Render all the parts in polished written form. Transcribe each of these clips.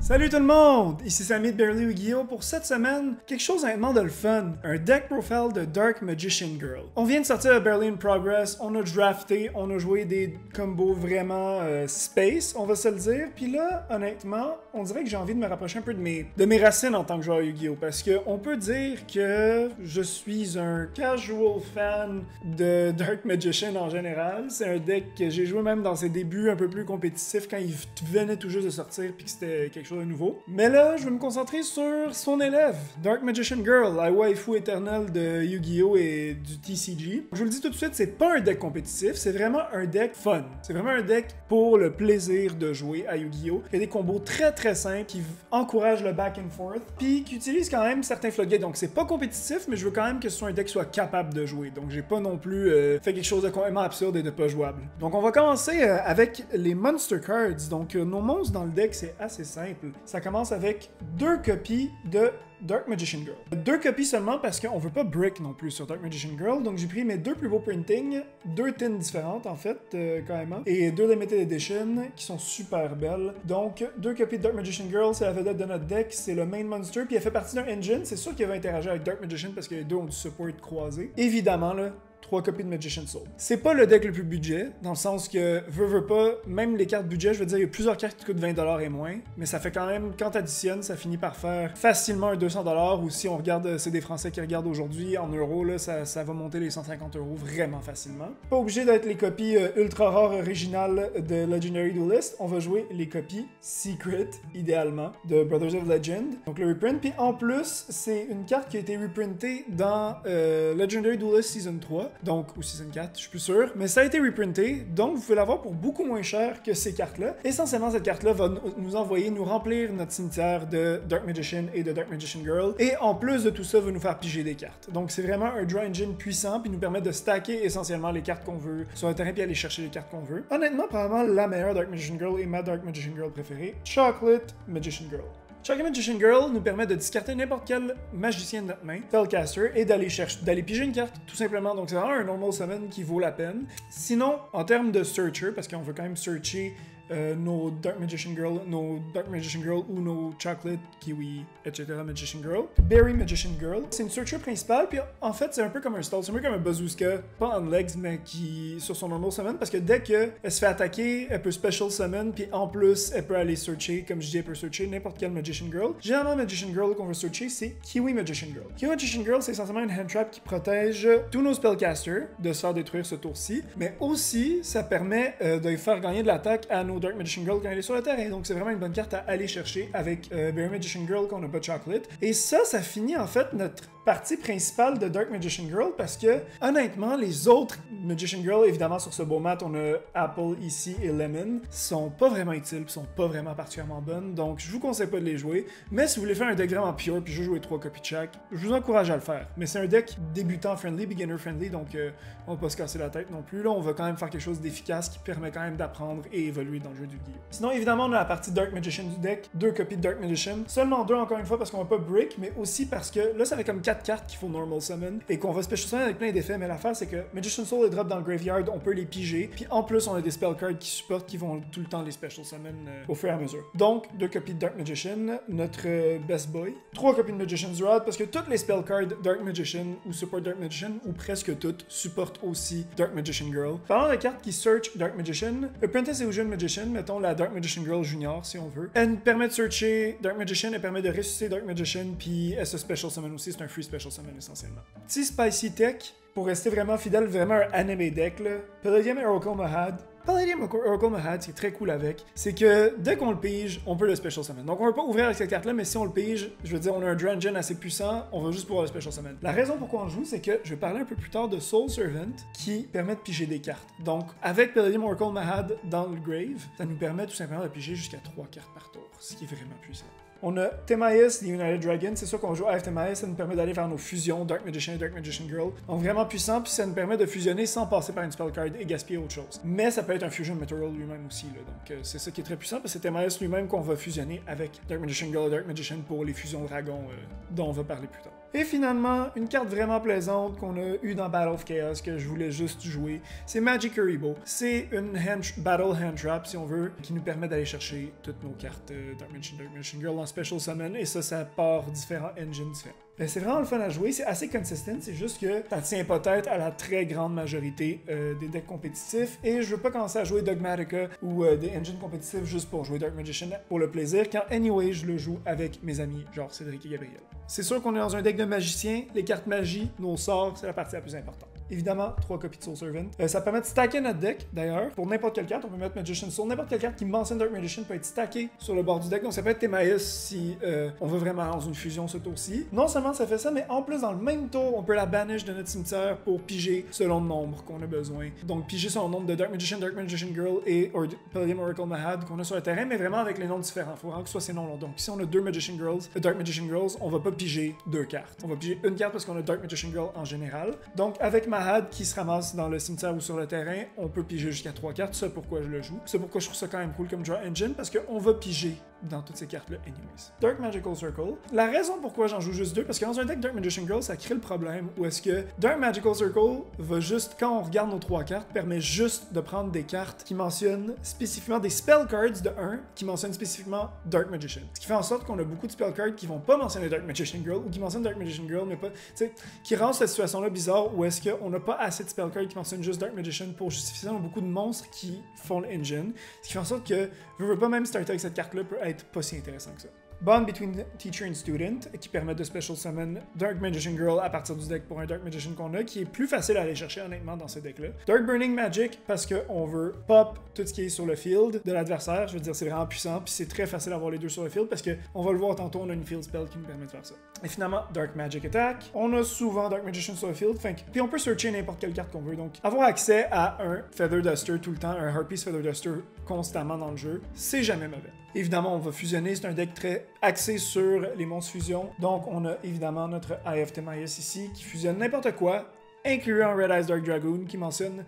Salut tout le monde! Ici Samy de Barely Yu-Gi-Oh! Pour cette semaine, quelque chose honnêtement de le fun, un deck profile de Dark Magician Girl. On vient de sortir Barely in Progress, on a drafté, on a joué des combos vraiment space, on va se le dire, puis là, honnêtement, on dirait que j'ai envie de me rapprocher un peu de mes racines en tant que joueur Yu-Gi-Oh! Parce qu'on peut dire que je suis un casual fan de Dark Magician en général. C'est un deck que j'ai joué même dans ses débuts un peu plus compétitifs quand il venait tout juste de sortir puis que c'était quelque chose de nouveau. Mais là, je vais me concentrer sur son élève, Dark Magician Girl, la waifu éternelle de Yu-Gi-Oh! Et du TCG. Je vous le dis tout de suite, c'est pas un deck compétitif, c'est vraiment un deck fun. C'est vraiment un deck pour le plaisir de jouer à Yu-Gi-Oh! Il y a des combos très très simples qui encouragent le back and forth, puis qui utilisent quand même certains floodgates. Donc c'est pas compétitif, mais je veux quand même que ce soit un deck qui soit capable de jouer. Donc j'ai pas non plus fait quelque chose de complètement absurde et de pas jouable. Donc on va commencer avec les Monster Cards. Donc nos monstres dans le deck, c'est assez simple. Ça commence avec 2 copies de Dark Magician Girl. 2 copies seulement parce qu'on veut pas brick non plus sur Dark Magician Girl, donc j'ai pris mes 2 plus beaux printings, 2 tins différentes en fait, carrément, et 2 limited edition qui sont super belles. Donc 2 copies de Dark Magician Girl, c'est la vedette de notre deck, c'est le main monster, puis elle fait partie d'un engine, c'est sûr qu'il va interagir avec Dark Magician parce que les deux ont du support croisé. Évidemment là, 3 copies de Magician Soul. C'est pas le deck le plus budget, dans le sens que, veut pas, même les cartes budget, je veux dire, il y a plusieurs cartes qui coûtent 20$ et moins, mais ça fait quand même, quand t'additionnes, ça finit par faire facilement un 200$, ou si on regarde, c'est des Français qui regardent aujourd'hui, en euros, là, ça va monter les 150€ vraiment facilement. Pas obligé d'être les copies ultra rares originales de Legendary Duelist, on va jouer les copies Secret, idéalement, de Brothers of Legend, donc le reprint, puis en plus, c'est une carte qui a été reprintée dans Legendary Duelist Season 3, donc ou Season 4, je suis plus sûr, mais ça a été reprinté, donc vous pouvez l'avoir pour beaucoup moins cher que ces cartes-là. Essentiellement, cette carte-là va nous remplir notre cimetière de Dark Magician et de Dark Magician Girl, et en plus de tout ça, va nous faire piger des cartes. Donc c'est vraiment un draw engine puissant, puis nous permet de stacker essentiellement les cartes qu'on veut sur le terrain, puis aller chercher les cartes qu'on veut. Honnêtement, probablement la meilleure Dark Magician Girl et ma Dark Magician Girl préférée, Chocolate Magician Girl. Chocolate Magician Girl nous permet de discarter n'importe quel magicien de notre main, Spellcaster, et d'aller piger une carte, tout simplement. Donc c'est vraiment un normal summon qui vaut la peine. Sinon, en termes de searcher, parce qu'on veut quand même searcher nos Dark Magician Girl ou nos Chocolate, Kiwi, etc. Magician Girl. Berry Magician Girl. C'est une searcher principale, puis en fait, c'est un peu comme un stall, c'est un peu comme un bazooka, pas on legs, mais qui sur son normal summon, parce que dès qu'elle se fait attaquer, elle peut special summon, puis en plus, elle peut aller searcher, comme je dis, elle peut searcher n'importe quelle Magician Girl. Généralement, Magician Girl qu'on veut searcher, c'est Kiwi Magician Girl. Kiwi Magician Girl, c'est essentiellement une hand trap qui protège tous nos spellcasters de se faire détruire ce tour-ci, mais aussi, ça permet de faire gagner de l'attaque à nos Dark Magician Girl quand elle est sur le terrain. Donc c'est vraiment une bonne carte à aller chercher avec Berry Magician Girl quand on n'a pas de Chocolate. Et ça finit en fait notre partie principale de Dark Magician Girl parce que honnêtement les autres Magician Girl, évidemment sur ce beau mat on a Apple ici et Lemon, sont pas vraiment utiles, sont pas vraiment particulièrement bonnes, donc je vous conseille pas de les jouer, mais si vous voulez faire un deck vraiment pure puis je jouer 3 copies de chaque, je vous encourage à le faire. Mais c'est un deck débutant friendly, beginner friendly, donc on va pas se casser la tête non plus, là on va quand même faire quelque chose d'efficace qui permet quand même d'apprendre et évoluer dans le jeu du Yu-Gi-Oh! Sinon évidemment on a la partie Dark Magician du deck, 2 copies de Dark Magician, seulement 2 encore une fois parce qu'on va pas break, mais aussi parce que là ça fait comme 4 cartes qu'il faut normal summon et qu'on va special summon avec plein d'effets, mais l'affaire c'est que Magician Soul est drop dans le graveyard, on peut les piger, puis en plus on a des spell cards qui supportent, qui vont tout le temps les special summon au fur et à mesure. Donc 2 copies de Dark Magician, notre best boy, 3 copies de Magician's Rod parce que toutes les spell cards Dark Magician ou support Dark Magician ou presque toutes supportent aussi Dark Magician Girl. Parlant de cartes qui search Dark Magician, Apprentice Illusion Magician, mettons la Dark Magician Girl Junior si on veut, elle permet de searcher Dark Magician, elle permet de ressusciter Dark Magician, puis elle se special summon aussi, c'est un free special summon essentiellement. Petit spicy tech, pour rester vraiment fidèle, vraiment un anime deck là, Palladium Oracle Mahad. Palladium Oracle Mahad, c'est très cool avec, c'est que dès qu'on le pige, on peut le special summon. Donc on va pas ouvrir avec cette carte-là, mais si on le pige, je veux dire, on a un draw engine assez puissant, on va juste pouvoir le special summon. La raison pourquoi on le joue, c'est que je vais parler un peu plus tard de Soul Servant, qui permet de piger des cartes. Donc avec Palladium Oracle Mahad dans le grave, ça nous permet tout simplement de piger jusqu'à 3 cartes par tour, ce qui est vraiment puissant. On a Timaeus, The United Dragon, c'est sûr qu'on joue avec Timaeus, ça nous permet d'aller vers nos fusions Dark Magician et Dark Magician Girl. Donc vraiment puissant, puis ça nous permet de fusionner sans passer par une spell card et gaspiller autre chose. Mais ça peut être un Fusion Material lui-même aussi, là. Donc c'est ça qui est très puissant, parce que c'est Timaeus lui-même qu'on va fusionner avec Dark Magician Girl et Dark Magician pour les fusions dragons dont on va parler plus tard. Et finalement, une carte vraiment plaisante qu'on a eue dans Battle of Chaos que je voulais juste jouer, c'est Magic Kuriboh. C'est une Battle Hand Trap, si on veut, qui nous permet d'aller chercher toutes nos cartes Dark Magician Girl en Special Summon, et ça part différents engines différents. Ben, c'est vraiment le fun à jouer, c'est assez consistent, c'est juste que ça tient peut-être à la très grande majorité des decks compétitifs, et je veux pas commencer à jouer Dogmatica ou des engines compétitifs juste pour jouer Dark Magician pour le plaisir, quand anyway je le joue avec mes amis, genre Cédric et Gabriel. C'est sûr qu'on est dans un deck de magiciens, les cartes magie, nos sorts, c'est la partie la plus importante. Évidemment, 3 copies de Soul Servant. Ça permet de stacker notre deck, d'ailleurs. Pour n'importe quelle carte, on peut mettre Magician Soul. N'importe quelle carte qui mentionne Dark Magician peut être stackée sur le bord du deck. Donc ça peut être Timaeus si on veut vraiment dans une fusion ce tour-ci. Non seulement ça fait ça, mais en plus, dans le même tour, on peut la banish de notre cimetière pour piger selon le nombre qu'on a besoin. Donc piger selon le nombre de Dark Magician Girl et Palladium Oracle Mahad qu'on a sur le terrain, mais vraiment avec les noms différents. Il faut vraiment que ce soit ces noms-là. Donc si on a 2 Dark Magician Girls, on va pas piger 2 cartes. On va piger une carte parce qu'on a Dark Magician Girl en général. Donc avec Mahad qui se ramasse dans le cimetière ou sur le terrain, on peut piger jusqu'à 3 cartes. C'est pourquoi je le joue. C'est pourquoi je trouve ça quand même cool comme draw engine, parce qu'on va piger dans toutes ces cartes-là anyways. Dark Magical Circle. La raison pourquoi j'en joue juste 2, parce que dans un deck Dark Magician Girl, ça crée le problème où est-ce que Dark Magical Circle va juste, quand on regarde nos 3 cartes, permet juste de prendre des cartes qui mentionnent spécifiquement des spell cards de 1 qui mentionnent spécifiquement Dark Magician. Ce qui fait en sorte qu'on a beaucoup de spell cards qui vont pas mentionner Dark Magician Girl ou qui mentionnent Dark Magician Girl, mais pas, tu sais, qui rend cette situation-là bizarre où est-ce qu'on n'a pas assez de spell cards qui mentionnent juste Dark Magician pour justifier ça. On a beaucoup de monstres qui font l'engine, ce qui fait en sorte que je veux pas même starter avec cette carte-là peut être pas si intéressant que ça. Bond Between Teacher and Student, qui permet de Special Summon Dark Magician Girl à partir du deck pour un Dark Magician qu'on a, qui est plus facile à aller chercher honnêtement dans ce deck-là. Dark Burning Magic, parce qu'on veut pop tout ce qui est sur le field de l'adversaire, je veux dire c'est vraiment puissant, puis c'est très facile d'avoir les deux sur le field, parce qu'on va le voir tantôt, on a une field spell qui nous permet de faire ça. Et finalement, Dark Magic Attack, on a souvent Dark Magician sur le field, puis on peut searcher n'importe quelle carte qu'on veut, donc avoir accès à un Feather Duster tout le temps, un Harpies Feather Duster constamment dans le jeu, c'est jamais mauvais. Évidemment, on va fusionner, c'est un deck très axé sur les monstres fusion. Donc, on a évidemment notre Eye of Timaeus ici, qui fusionne n'importe quoi, incluant Red Eyes Dark Dragoon, qui mentionne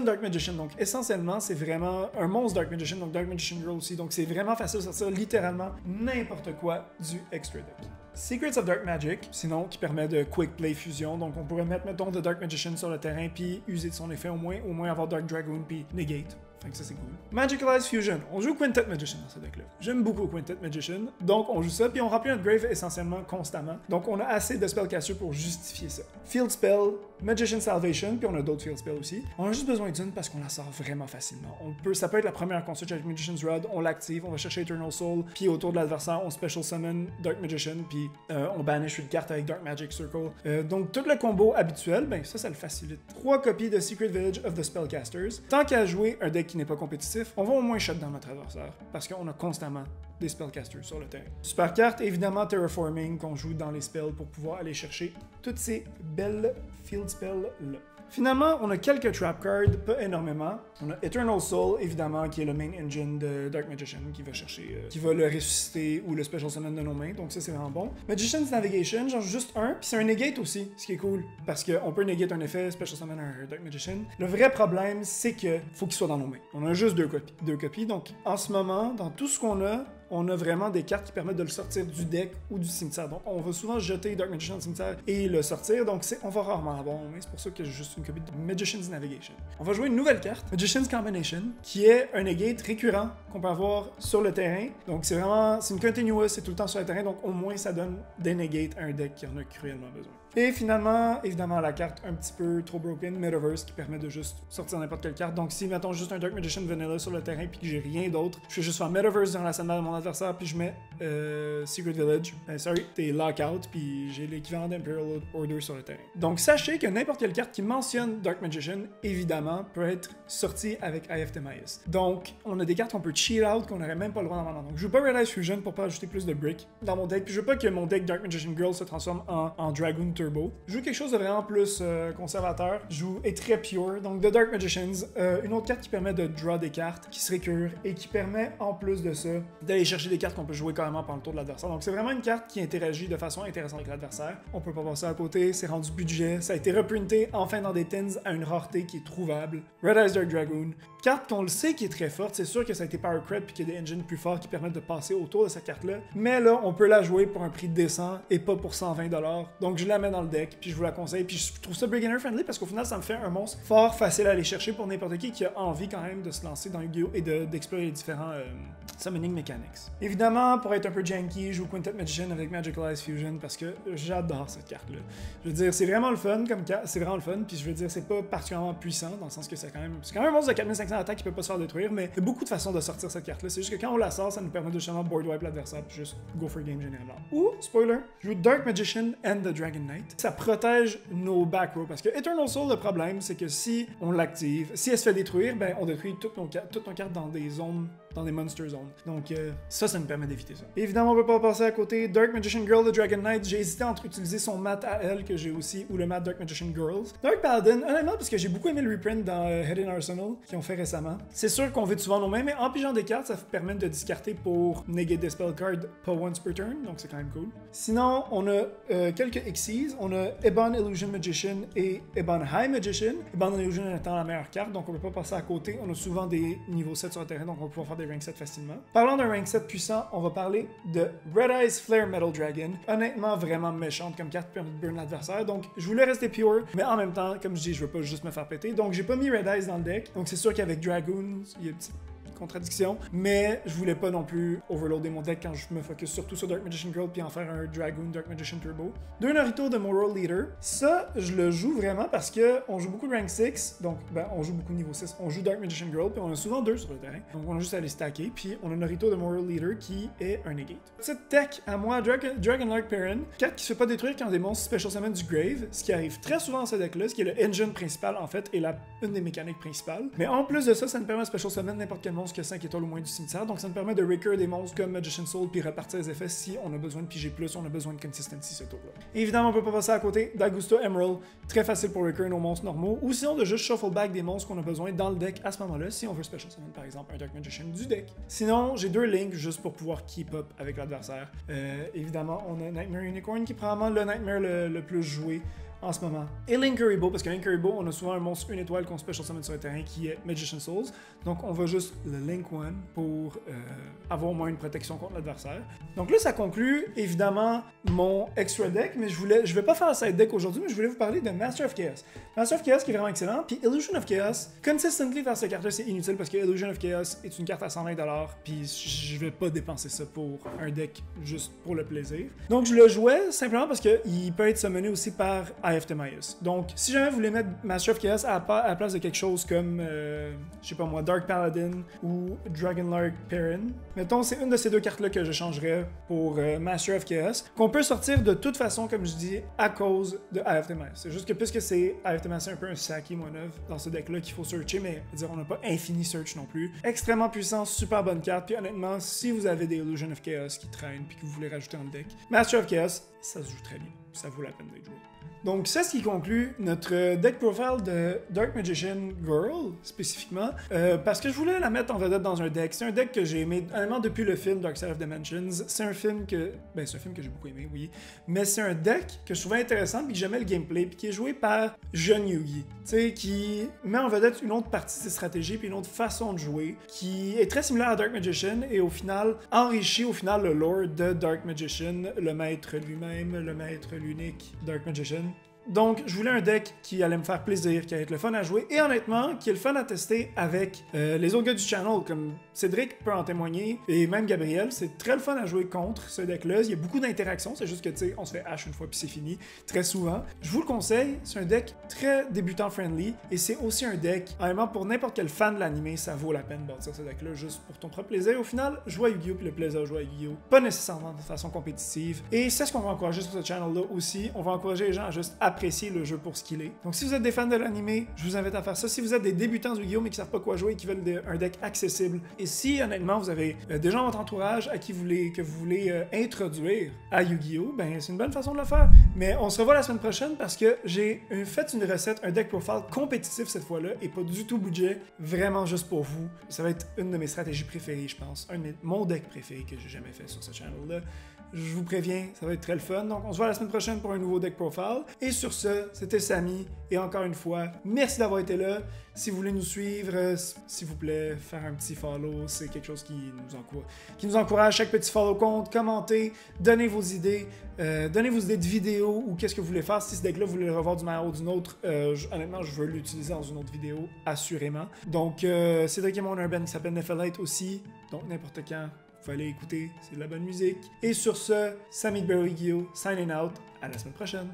Dark Magician. Donc, essentiellement, c'est vraiment un monstre Dark Magician, donc Dark Magician Girl aussi. Donc, c'est vraiment facile de sortir littéralement n'importe quoi du extra deck. Secrets of Dark Magic, sinon, qui permet de Quick Play Fusion. Donc, on pourrait mettre, mettons, de Dark Magician sur le terrain, puis user de son effet au moins avoir Dark Dragoon, puis Negate. Fait que ça c'est cool. Magicalized Fusion. On joue Quintet Magician dans ce deck-là. J'aime beaucoup Quintet Magician. Donc on joue ça, puis on remplit notre grave essentiellement constamment. Donc on a assez de spellcasters pour justifier ça. Field Spell, Magician Salvation, puis on a d'autres Field Spells aussi. On a juste besoin d'une parce qu'on la sort vraiment facilement. Ça peut être la première qu'on switch avec Magician's Rod, on l'active, on va chercher Eternal Soul, puis autour de l'adversaire, on Special Summon Dark Magician, puis on banish une carte avec Dark Magic Circle. Donc tout le combo habituel, ben ça le facilite. 3 copies de Secret Village of the Spellcasters. Tant qu'à jouer un deck qui n'est pas compétitif, on va au moins shut dans notre adversaire, parce qu'on a constamment des spellcasters sur le terrain. Super carte, évidemment Terraforming, qu'on joue dans les spells pour pouvoir aller chercher toutes ces belles field spells-là. Finalement, on a quelques trap cards, pas énormément. On a Eternal Soul, évidemment, qui est le main engine de Dark Magician, qui va chercher, qui va le ressusciter ou le Special Summon de nos mains, donc ça c'est vraiment bon. Magician's Navigation, j'en joue juste un, puis c'est un negate aussi, ce qui est cool, parce qu'on peut negate un effet Special Summon un Dark Magician. Le vrai problème, c'est que faut qu'il soit dans nos mains. On a juste deux copies, donc en ce moment, dans tout ce qu'on a, on a vraiment des cartes qui permettent de le sortir du deck ou du cimetière. Donc, on va souvent jeter Dark Magician dans le cimetière et le sortir. Donc, on va rarement l'avoir en main. C'est pour ça que j'ai juste une copie de Magician's Navigation. On va jouer une nouvelle carte, Magician's Combination, qui est un negate récurrent qu'on peut avoir sur le terrain. Donc, c'est une continuous, c'est tout le temps sur le terrain. Donc, au moins, ça donne des negates à un deck qui en a cruellement besoin. Et finalement, évidemment, la carte un petit peu trop broken, Metaverse, qui permet de juste sortir n'importe quelle carte. Donc, si, mettons, juste un Dark Magician Vanilla sur le terrain puis que j'ai rien d'autre, je fais juste faire Metaverse dans la scène de mon adversaire, puis je mets Secret Village, t'es Lockout, puis j'ai l'équivalent d'Imperial Order sur le terrain. Donc, sachez que n'importe quelle carte qui mentionne Dark Magician, évidemment, peut être sortie avec Eye of Timaeus. Donc, on a des cartes qu'on peut cheat out, qu'on n'aurait même pas le droit normalement. Donc, je joue pas Red Eyes Fusion pour pas ajouter plus de bricks dans mon deck, puis je veux pas que mon deck Dark Magician Girl se transforme en Dragoon Turbo Turbo. Je joue quelque chose de vraiment plus conservateur. Je joue est très pure. Donc The Dark Magicians, une autre carte qui permet de draw des cartes, qui se récurent et qui permet en plus de ça d'aller chercher des cartes qu'on peut jouer carrément pendant le tour de l'adversaire. Donc c'est vraiment une carte qui interagit de façon intéressante avec l'adversaire. On peut pas passer à côté, c'est rendu budget. Ça a été reprinté enfin dans des tins à une rareté qui est trouvable. Red Eyes Dark Dragoon. Carte qu'on le sait qui est très forte, c'est sûr que ça a été power cred puis qu'il y a des engines plus forts qui permettent de passer autour de cette carte-là. Mais là, on peut la jouer pour un prix décent et pas pour 120$. Donc je la mets dans le deck, puis je vous la conseille. Puis je trouve ça beginner friendly parce qu'au final, ça me fait un monstre fort, facile à aller chercher pour n'importe qui a envie quand même de se lancer dans Yu-Gi-Oh! Et d'explorer les différents summoning mechanics. Évidemment, pour être un peu janky, je joue Quintet Magician avec Magical Eyes Fusion parce que j'adore cette carte-là. Je veux dire, c'est vraiment le fun comme carte, c'est vraiment le fun, puis je veux dire, c'est pas particulièrement puissant dans le sens que c'est quand même un monstre de 4500 d'attaque qui peut pas se faire détruire, mais il y a beaucoup de façons de sortir cette carte-là. C'est juste que quand on la sort, ça nous permet de justement board wipe l'adversaire puis juste go for game généralement. Ou, spoiler, je joue Dark Magician and the Dragon Knight. Ça protège nos back row parce que Eternal Soul, le problème, c'est que si on l'active, si elle se fait détruire, ben on détruit toutes nos cartes dans des zones, dans des monster zones. Donc ça nous permet d'éviter ça. Évidemment, on peut pas passer à côté. Dark Magician Girl de Dragon Knight, j'ai hésité entre utiliser son mat à elle que j'ai aussi ou le mat Dark Magician Girls. Dark Paladin, honnêtement, parce que j'ai beaucoup aimé le reprint dans Hidden Arsenal qu'ils ont fait récemment. C'est sûr qu'on vide souvent nos mains, mais en pigeant des cartes, ça permet de discarter pour negate des spell cards pas once per turn, donc c'est quand même cool. Sinon, on a quelques Xyz. On a Ebon Illusion Magician et Ebon High Magician. Ebon Illusion étant la meilleure carte, donc on peut pas passer à côté. On a souvent des niveaux 7 sur le terrain, donc on va pouvoir faire des rank 7 facilement. Parlant d'un rank 7 puissant, on va parler de Red Eyes Flare Metal Dragon. Honnêtement, vraiment méchante comme carte qui permet de burn l'adversaire, donc je voulais rester pure, mais en même temps, comme je dis, je veux pas juste me faire péter, donc j'ai pas mis Red Eyes dans le deck. Donc c'est sûr qu'avec Dragoon, il y a une petite contradiction, mais je voulais pas non plus overloader mon deck quand je me focus surtout sur Dark Magician Girl puis en faire un Dragoon Dark Magician Turbo. Deux Naruto de Moral Leader. Ça, je le joue vraiment parce que on joue beaucoup de rank 6, donc on joue beaucoup de niveau 6. On joue Dark Magician Girl puis on a souvent deux sur le terrain. Donc on a juste à les stacker, puis on a Naruto de Moral Leader qui est un negate. Cette tech à moi, Dragonlark Perrin, carte qui se fait pas détruire quand des monstres special summon du grave, ce qui arrive très souvent dans ce deck-là, ce qui est le engine principal en fait et une des mécaniques principales. Mais en plus de ça, ça nous permet de special summon n'importe quel monstre qui a 5 étoiles au moins du cimetière, donc ça nous permet de recur des monstres comme Magician Soul puis repartir les effets si on a besoin de piger plus, on a besoin de consistency ce tour-là. Évidemment, on peut pas passer à côté d'Augusto Emerald, très facile pour recur nos monstres normaux, ou sinon de juste shuffle back des monstres qu'on a besoin dans le deck à ce moment-là si on veut special summon par exemple un Dark Magician du deck. Sinon, j'ai deux links juste pour pouvoir keep up avec l'adversaire. Évidemment, on a Nightmare Unicorn qui est probablement le Nightmare le plus joué en ce moment. Et Linkuriboh, parce que Linkuriboh, on a souvent un monstre une étoile qu'on special summon sur le terrain qui est Magician Souls. Donc on va juste le Link One pour avoir au moins une protection contre l'adversaire. Donc là, ça conclut évidemment mon extra deck, mais je vais pas faire un side deck aujourd'hui, mais je voulais vous parler de Master of Chaos. Master of Chaos qui est vraiment excellent, puis Illusion of Chaos, consistently faire cette carte-là, c'est inutile parce que Illusion of Chaos est une carte à 120$, puis je vais pas dépenser ça pour un deck juste pour le plaisir. Donc je le jouais simplement parce qu'il peut être summoné aussi par Aeftemius. Donc, si jamais vous voulez mettre Master of Chaos à la place de quelque chose comme, je sais pas moi, Dark Paladin ou Dragonlark Perrin, mettons, c'est une de ces deux cartes-là que je changerais pour Master of Chaos, qu'on peut sortir de toute façon, comme je dis, à cause de Aeftemius. C'est juste que puisque c'est Aeftemius, c'est un peu un Saki Monov dans ce deck-là qu'il faut searcher, mais dire, on n'a pas infini search non plus. Extrêmement puissant, super bonne carte, puis honnêtement, si vous avez des Illusion of Chaos qui traînent puis que vous voulez rajouter dans le deck, Master of Chaos, ça se joue très bien. Ça vaut la peine d'être joué. Donc, c'est ce qui conclut notre deck profile de Dark Magician Girl, spécifiquement, parce que je voulais la mettre en vedette dans un deck. C'est un deck que j'ai aimé, honnêtement, depuis le film Dark Side of Dimensions. C'est un film que j'ai beaucoup aimé, oui, mais c'est un deck que je trouvais intéressant, puis que j'aimais le gameplay, puis qui est joué par Jeune Yugi, tu sais, qui met en vedette une autre partie de ses stratégies, puis une autre façon de jouer, qui est très similaire à Dark Magician, et au final, enrichit le lore de Dark Magician, le maître lui-même, le maître l'unique Dark Magician. Donc, je voulais un deck qui allait me faire plaisir, qui allait être le fun à jouer, et honnêtement, qui est le fun à tester avec les autres gars du channel, comme Cédric peut en témoigner, et même Gabriel. C'est très le fun à jouer contre ce deck-là. Il y a beaucoup d'interactions, c'est juste que, tu sais, on se fait hash une fois puis c'est fini, très souvent. Je vous le conseille, c'est un deck très débutant-friendly, et c'est aussi un deck, honnêtement, pour n'importe quel fan de l'anime, ça vaut la peine de bâtir ce deck-là, juste pour ton propre plaisir. Au final, jouer à Yu-Gi-Oh! Puis le plaisir de jouer à Yu-Gi-Oh! Pas nécessairement de façon compétitive, et c'est ce qu'on va encourager sur ce channel-là aussi. On va encourager les gens à juste apprécier le jeu pour ce qu'il est. Donc si vous êtes des fans de l'anime, je vous invite à faire ça. Si vous êtes des débutants du Yu-Gi-Oh mais qui savent pas quoi jouer et qui veulent un deck accessible, et si honnêtement vous avez des gens dans votre entourage à qui que vous voulez introduire à Yu-Gi-Oh, ben c'est une bonne façon de le faire. Mais on se revoit la semaine prochaine parce que j'ai fait une recette, un deck profile compétitif cette fois-là et pas du tout budget, vraiment juste pour vous. Ça va être une de mes stratégies préférées, je pense. Mon deck préféré que j'ai jamais fait sur ce channel-là. Je vous préviens, ça va être très le fun. Donc, on se voit la semaine prochaine pour un nouveau deck profile. Et sur ce, c'était Samy. Et encore une fois, merci d'avoir été là. Si vous voulez nous suivre, s'il vous plaît, faire un petit follow. C'est quelque chose qui nous encourage. Chaque petit follow compte. Commentez, donnez vos idées. Donnez vos idées de vidéos ou qu'est-ce que vous voulez faire. Si ce deck-là, vous voulez le revoir d'une manière ou d'une autre, honnêtement, je veux l'utiliser dans une autre vidéo, assurément. Donc, Cédric et mon urban qui s'appelle Nephalite aussi. Donc, n'importe quand. Faut aller écouter, c'est de la bonne musique. Et sur ce, Samy de Yu-Gi-Oh! Signing out, à la semaine prochaine.